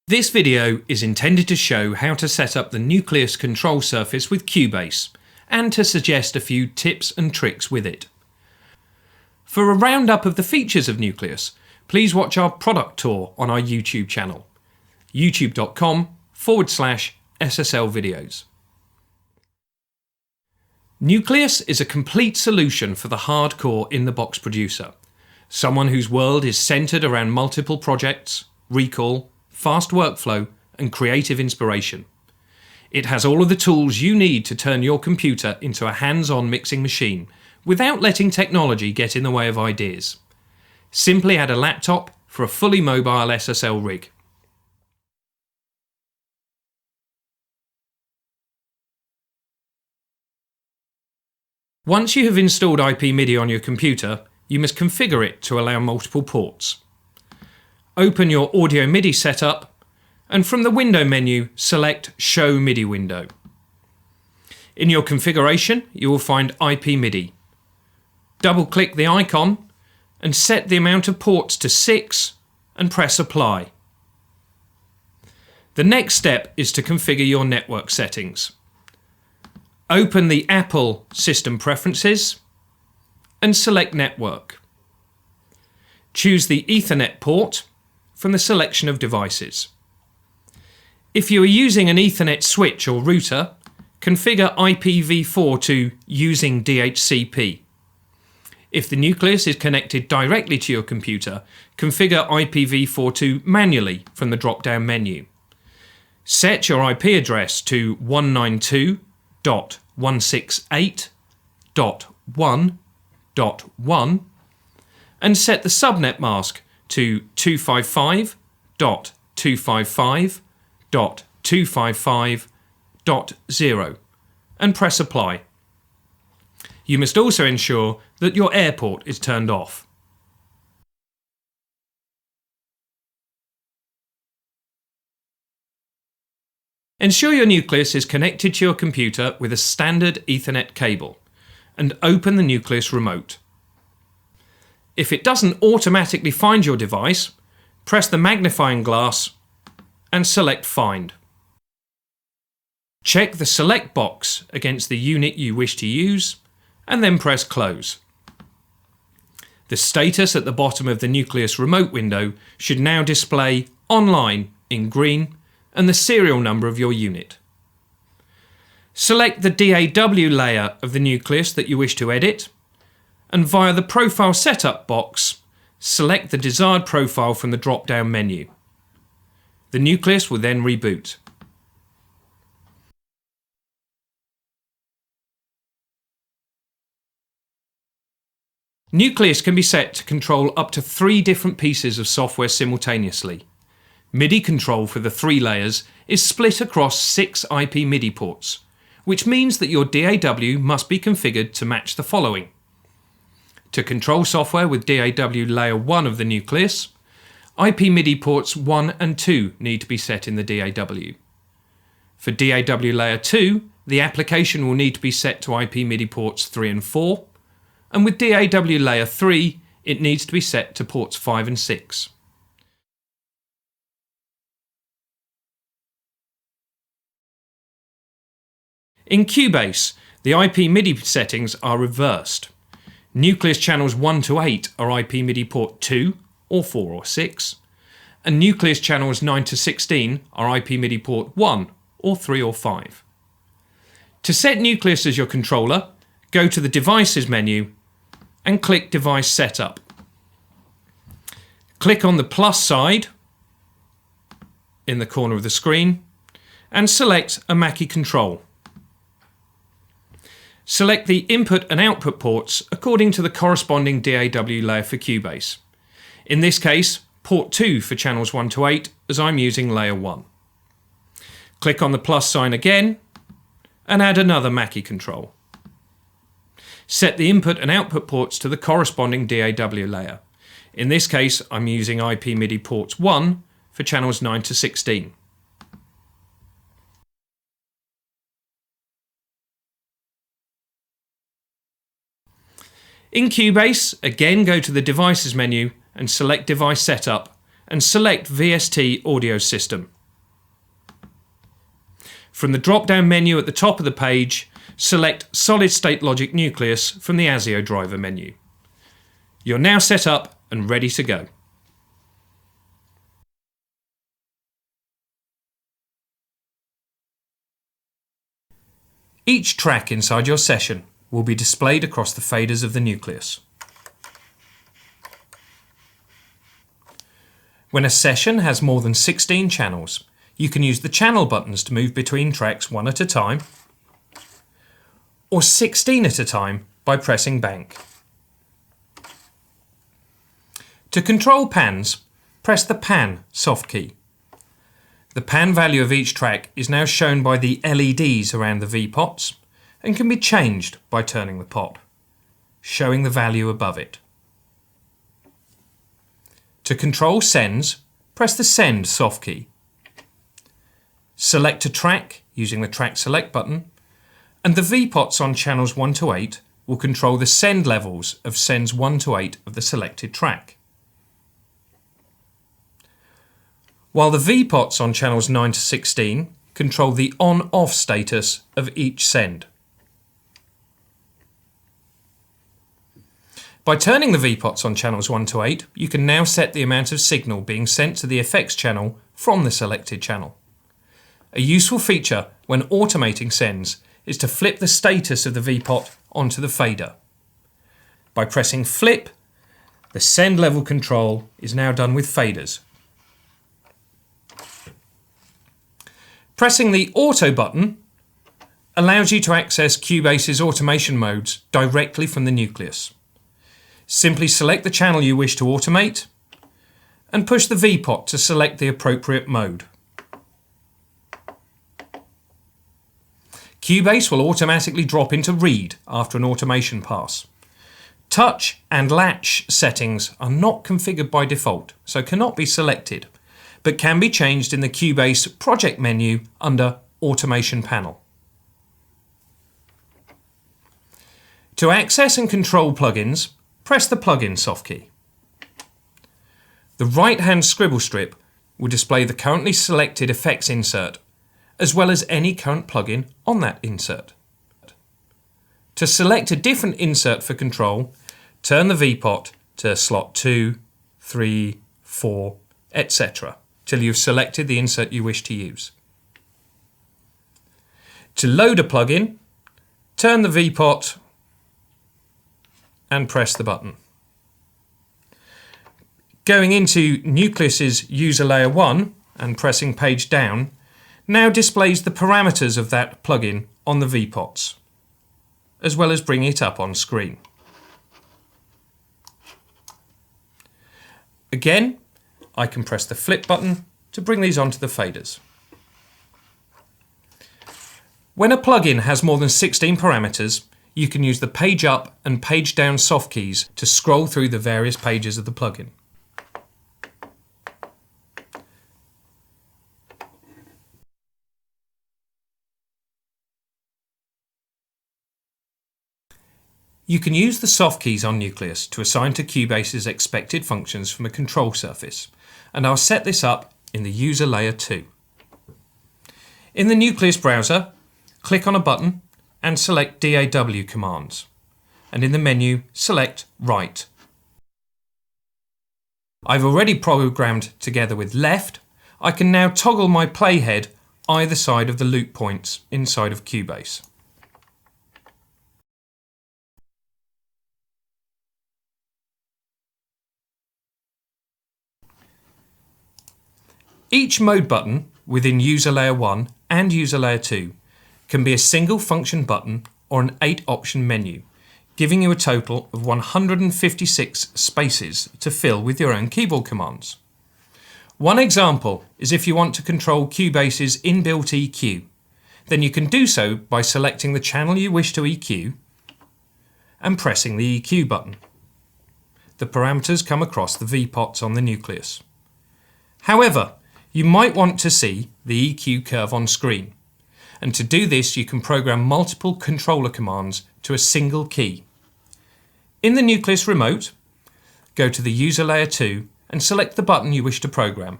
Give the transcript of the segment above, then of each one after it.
This video is intended to show how to set up the Nucleus control surface with Cubase and to suggest a few tips and tricks with it. For a roundup of the features of Nucleus, please watch our product tour on our YouTube channel, youtube.com/SSL videos. Nucleus is a complete solution for the hardcore in-the-box producer, someone whose world is centred around multiple projects, recall, fast workflow and creative inspiration. It has all of the tools you need to turn your computer into a hands-on mixing machine without letting technology get in the way of ideas. Simply add a laptop for a fully mobile SSL rig. Once you have installed IP MIDI on your computer, you must configure it to allow multiple ports. Open your Audio MIDI setup and from the Window menu select Show MIDI window. In your configuration you will find IP MIDI. Double-click the icon and set the amount of ports to 6 and press Apply. The next step is to configure your network settings. Open the Apple System Preferences and select Network. Choose the Ethernet port from the selection of devices. If you are using an Ethernet switch or router, configure IPv4 to Using DHCP. If the Nucleus is connected directly to your computer, configure IPv4 manually from the drop-down menu. Set your IP address to 192.168.1.1 and set the subnet mask to 255.255.255.0 and press Apply. You must also ensure that your airport is turned off. Ensure your Nucleus is connected to your computer with a standard Ethernet cable and open the Nucleus remote. If it doesn't automatically find your device, press the magnifying glass and select Find. Check the Select box against the unit you wish to use and then press Close. The status at the bottom of the Nucleus remote window should now display Online in green and the serial number of your unit. Select the DAW layer of the Nucleus that you wish to edit and via the Profile Setup box, select the desired profile from the drop-down menu. The Nucleus will then reboot. Nucleus can be set to control up to 3 different pieces of software simultaneously. MIDI control for the 3 layers is split across 6 IP MIDI ports, which means that your DAW must be configured to match the following. To control software with DAW layer 1 of the Nucleus, IP MIDI ports 1 and 2 need to be set in the DAW. For DAW layer 2, the application will need to be set to IP MIDI ports 3 and 4, and with DAW layer 3, it needs to be set to ports 5 and 6. In Cubase, the IP MIDI settings are reversed. Nucleus channels 1 to 8 are IP MIDI port 2 or 4 or 6, and Nucleus channels 9 to 16 are IP MIDI port 1 or 3 or 5. To set Nucleus as your controller, go to the Devices menu and click Device Setup. Click on the plus side in the corner of the screen and select a Mackie control. Select the input and output ports according to the corresponding DAW layer for Cubase. In this case, port 2 for channels 1 to 8 as I'm using layer 1. Click on the plus sign again and add another Mackie control. Set the input and output ports to the corresponding DAW layer. In this case, I'm using IP MIDI ports 1 for channels 9 to 16. In Cubase, again go to the Devices menu and select Device Setup and select VST Audio System. From the drop-down menu at the top of the page, select Solid State Logic Nucleus from the ASIO driver menu. You're now set up and ready to go. Each track inside your session will be displayed across the faders of the Nucleus. When a session has more than 16 channels, you can use the channel buttons to move between tracks one at a time, or 16 at a time by pressing bank. To control pans, press the pan soft key. The pan value of each track is now shown by the LEDs around the V-pots and can be changed by turning the pot, showing the value above it. To control sends, press the send soft key. Select a track using the track select button, and the V-pots on channels 1 to 8 will control the send levels of sends 1 to 8 of the selected track. While the V-pots on channels 9 to 16 control the on-off status of each send. By turning the V-pots on channels 1 to 8, you can now set the amount of signal being sent to the effects channel from the selected channel. A useful feature when automating sends is to flip the status of the V-pot onto the fader. By pressing flip, the send level control is now done with faders. Pressing the auto button allows you to access Cubase's automation modes directly from the Nucleus. Simply select the channel you wish to automate and push the V-pot to select the appropriate mode. Cubase will automatically drop into read after an automation pass. Touch and latch settings are not configured by default, so cannot be selected, but can be changed in the Cubase project menu under Automation Panel. To access and control plugins, press the plugin soft key. The right-hand scribble strip will display the currently selected effects insert, as well as any current plugin on that insert. To select a different insert for control, turn the V-pot to slot 2, 3, 4, etc. till you've selected the insert you wish to use. To load a plugin, turn the V-pot and press the button. Going into Nucleus's user layer 1 and pressing page down now displays the parameters of that plugin on the V-pots, as well as bringing it up on screen. Again, I can press the flip button to bring these onto the faders. When a plugin has more than 16 parameters, you can use the page up and page down soft keys to scroll through the various pages of the plugin. You can use the soft keys on Nucleus to assign to Cubase's expected functions from a control surface, and I'll set this up in the user layer 2. In the Nucleus browser, click on a button and select DAW commands, and in the menu select Write. I've already programmed together with left. I can now toggle my playhead either side of the loop points inside of Cubase. Each mode button within user layer 1 and user layer 2 can be a single function button or an 8-option menu, giving you a total of 156 spaces to fill with your own keyboard commands. One example is if you want to control Cubase's inbuilt EQ, then you can do so by selecting the channel you wish to EQ and pressing the EQ button. The parameters come across the V-pots on the Nucleus. However, you might want to see the EQ curve on screen, and to do this you can program multiple controller commands to a single key. In the Nucleus remote, go to the user layer 2 and select the button you wish to program.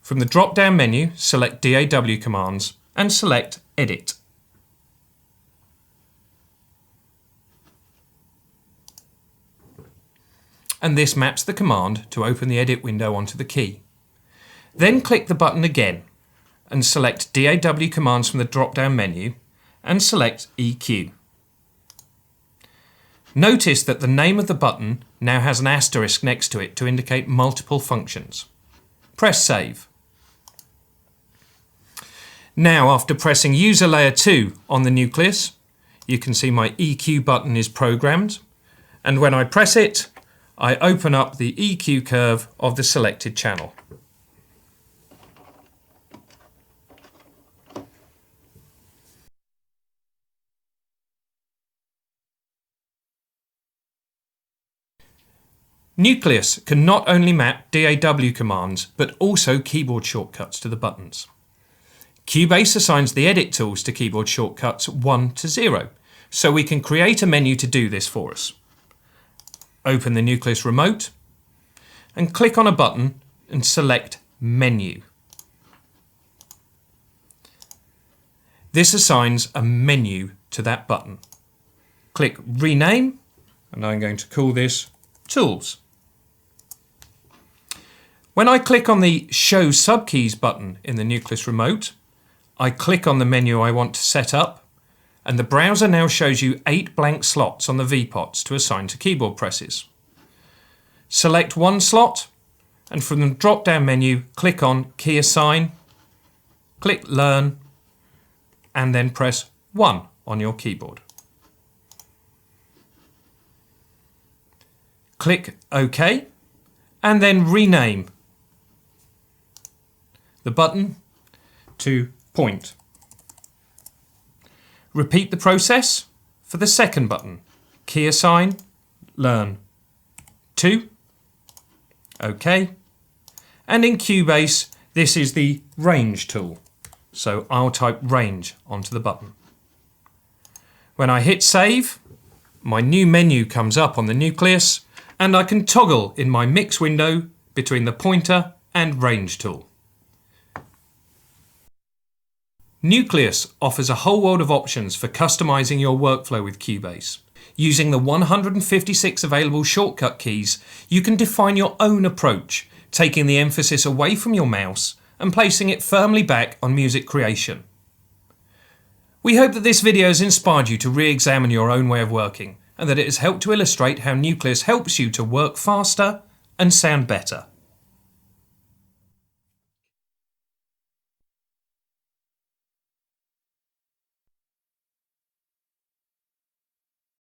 From the drop-down menu, select DAW commands and select Edit. And this maps the command to open the edit window onto the key. Then click the button again and select DAW commands from the drop-down menu and select EQ. Notice that the name of the button now has an asterisk next to it to indicate multiple functions. Press Save. Now, after pressing User Layer 2 on the Nucleus, you can see my EQ button is programmed, and when I press it, I open up the EQ curve of the selected channel. Nucleus can not only map DAW commands, but also keyboard shortcuts to the buttons. Cubase assigns the edit tools to keyboard shortcuts 1 to 0, so we can create a menu to do this for us. Open the Nucleus remote and click on a button and select Menu. This assigns a menu to that button. Click Rename, and I'm going to call this Tools. When I click on the Show Subkeys button in the Nucleus remote, I click on the menu I want to set up, and the browser now shows you 8 blank slots on the VPOTs to assign to keyboard presses. Select one slot, and from the drop-down menu, click on Key Assign, click Learn, and then press 1 on your keyboard. Click OK, and then rename the button to Point. Repeat the process for the second button. Key Assign, Learn, 2, OK. And in Cubase, this is the Range tool. So I'll type Range onto the button. When I hit Save, my new menu comes up on the Nucleus, and I can toggle in my mix window between the pointer and Range tool. Nucleus offers a whole world of options for customizing your workflow with Cubase. Using the 156 available shortcut keys, you can define your own approach, taking the emphasis away from your mouse and placing it firmly back on music creation. We hope that this video has inspired you to re-examine your own way of working, and that it has helped to illustrate how Nucleus helps you to work faster and sound better.